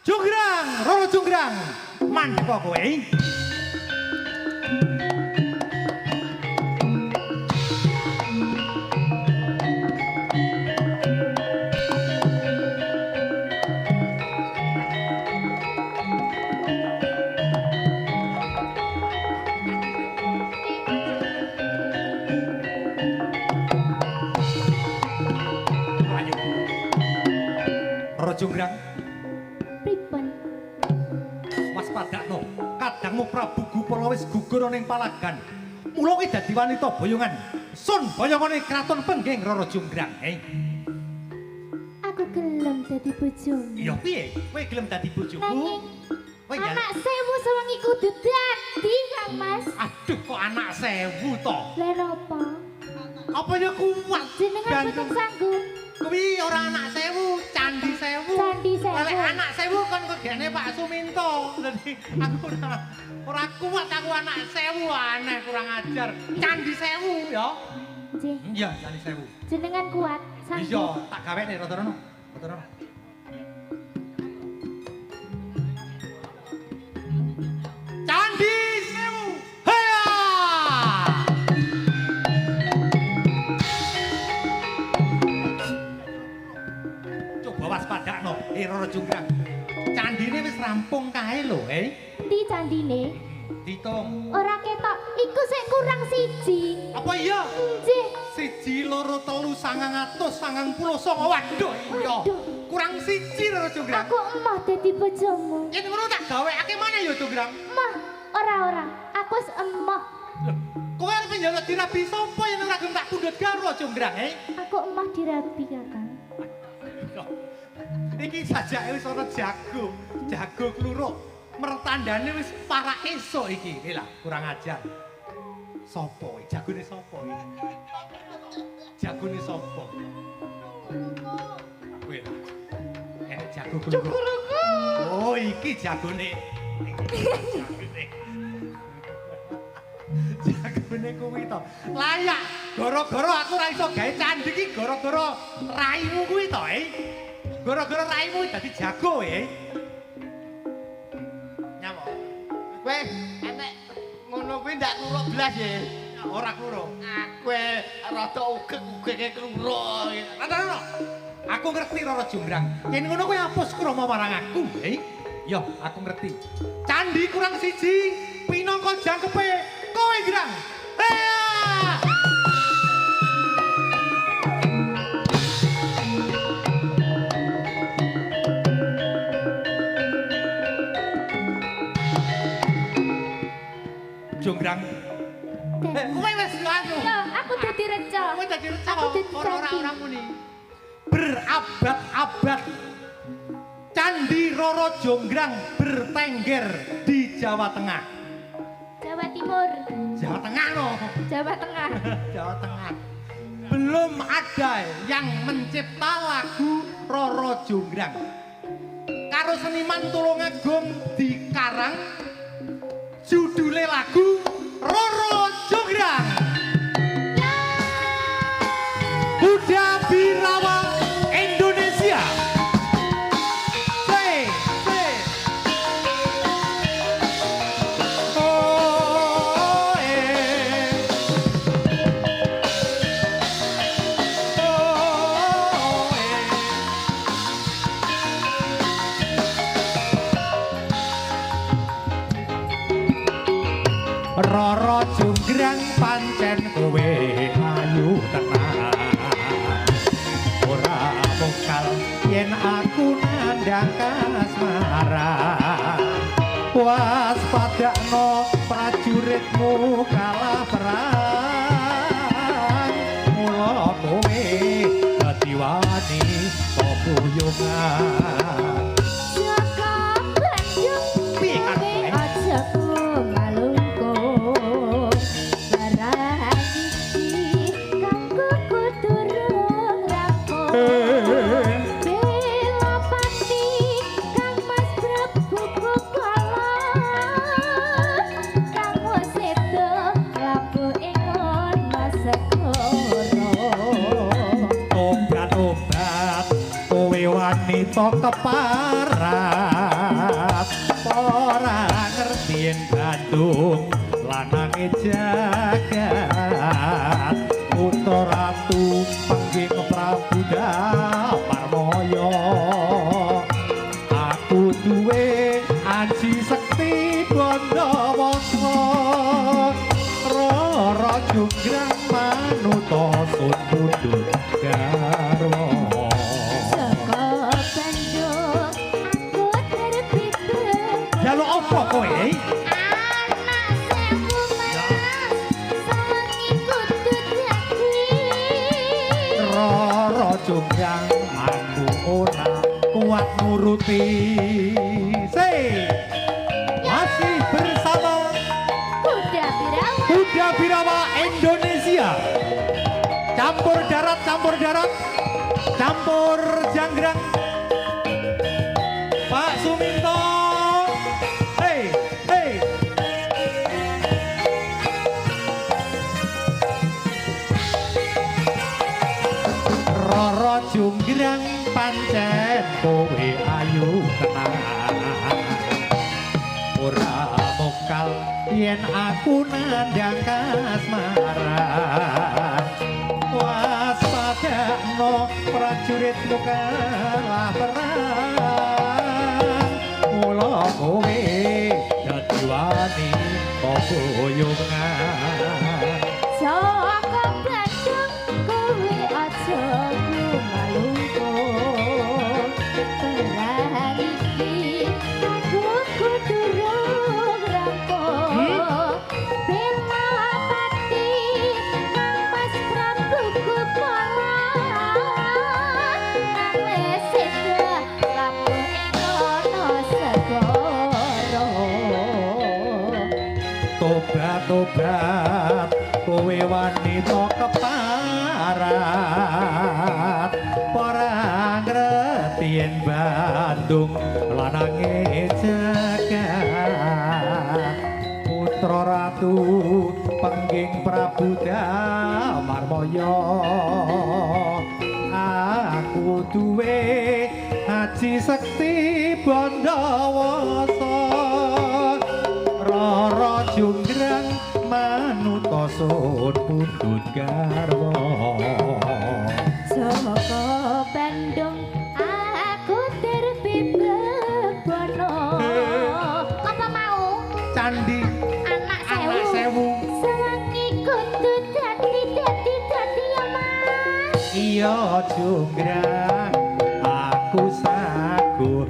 Jonggrang, Roro Jonggrang. Mandek kok kowe. Roro Jonggrang. Pripun? Waspadakno, kadangmu Prabu Gupala wis gugur ning palagan. Mula kuwi dadi wanita boyongan. Sun boyongane kraton Pengging Roro Jonggrang. Aku gelem dadi bojomu. Iya piye? Kowe gelem dadi bojoku? Nanging Kowe ya. anak sewu sewengi kudu dadi, Kang Mas. Aduh kok anak sewu to. Lha napa? Apa ya kuat? Jenengan boten sanggup. Kuwi ora anak sewu, candi sewu. Candi sewu. Lek anak sewu kan kegene Pak Suminto. Dadi aku ora kuat aku anak sewu aneh kurang ajar. Candi sewu ya. Nggih. Iya, candi sewu. Jenengan kuat, Iya, sanggup. tak gawe nek Rotono. Rotono. Candi sewu. Heya! Coba waspadakno, Roro Jonggrang. Candine wis rampung kae lho, Ndi candine? Ditung. Ora ketok, iku sik kurang siji. Apa iya? Nggih. 1, 2, 3, 999. Waduh, iya. Waduh. Kurang siji Roro Jonggrang. Aku emoh dadi bojomu. Yen ngono tak gaweake maneh ya Jonggrang. Emoh, ora. Aku wis emoh. Loh, kowe arep njaluk dirabi sapa yen ora gelem tak pundhut karo Jonggrang, Aku emoh dirabi, Kakang. Iki sajake wis ana jago, jago kluruk. Mertandane wis para esuk iki. Lah, kurang ajar. Sopo iki? Jagone sopo iki? Jagone sopo? Kowe lah. Enek jago kluruk. Oh, iki jagone. Jagone. Jagone kuwi to. Layak. Gara-gara aku ora iso gawe candhi iki gara-gara raimu kuwi to, Gara-gara raimu dadi jago, Nyamuk. Kowe enek ngono kuwi ndak kluruk blas ya. Ora kluruk. Aku rada ugek-ugeke kluruk. Rada. Aku ngerti Roro Jonggrang. Yen ngono kowe apus krama marang aku, Yo, aku ngerti. Candi kurang siji, pinangka jangkepe kowe Grang. Heya! Jonggrang. Kowe wis anu. Yo, aku dadi reca. Kowe dadi reca Aku dadi ora muni. Berabad-abad Candi Roro Jonggrang bertengger di Jawa Tengah. Jawa Timur, Jawa Tengah no. Jawa Tengah. Jawa Tengah. Belum ada yang mencipta lagu Roro Jonggrang. Karo seniman Tulungagung dikarang judule lagu Roro Jonggrang. Buddha Birawa Indonesia. Roro Jonggrang pancen kowe ayu tenan. Ora bokal yen aku nandhang kasmaran. Waspadakno prajuritmu kalah perang. Mula kowe dadi wani pepuyungan. Jaka Bandung, Piye kan kowe kowe? aja malungkung. Barang iki kanggo kuturung rampung. Bela pati Kang Mas Prabu Gupala. Kang Sedo labu ingon Mas Segoro. Obat-obat kowe wanita keparat. ora ngerti yen Bandung lanange jagat putra ratu pengging Prabu Damarmaya aku duwe aji sekti Bandawasa Rara Jonggrang manuta sun pundhut garwa Saka Bandung aku terbibir jaluk apa kowe anak sewu mas sawangi kudu dadi Rara Jonggrang aku ora kuat nuruti masih bersama kuda birawa Kuda Birawa Indonesia campur darat campur janggrang Pak Suminto hei Rara Jonggrang pancen kowe ayu tenan ora mokal yen aku nandang kasmaran waspadakno prajuritmu kalah perang mula kowe dadi wani boyongan saka Bandung kowe aja lumalungkung perang iki aku kudu rampung bela pati Mas Prabu Kupalan nang wis sedah labuh ing kono segara tobat kowe wanita keparat ora ngerti yen Bandung lanange jagat putra ratu pengging Prabu Damarmaya aku duwe aji sekti Bandawasa Rara Jonggrang manuta sun pundhut garwa saka Bandung aku terbibir bono apa mau candi anak anak sewu sewu sawangi kudu dadi ya mas iya Jonggrang aku saguh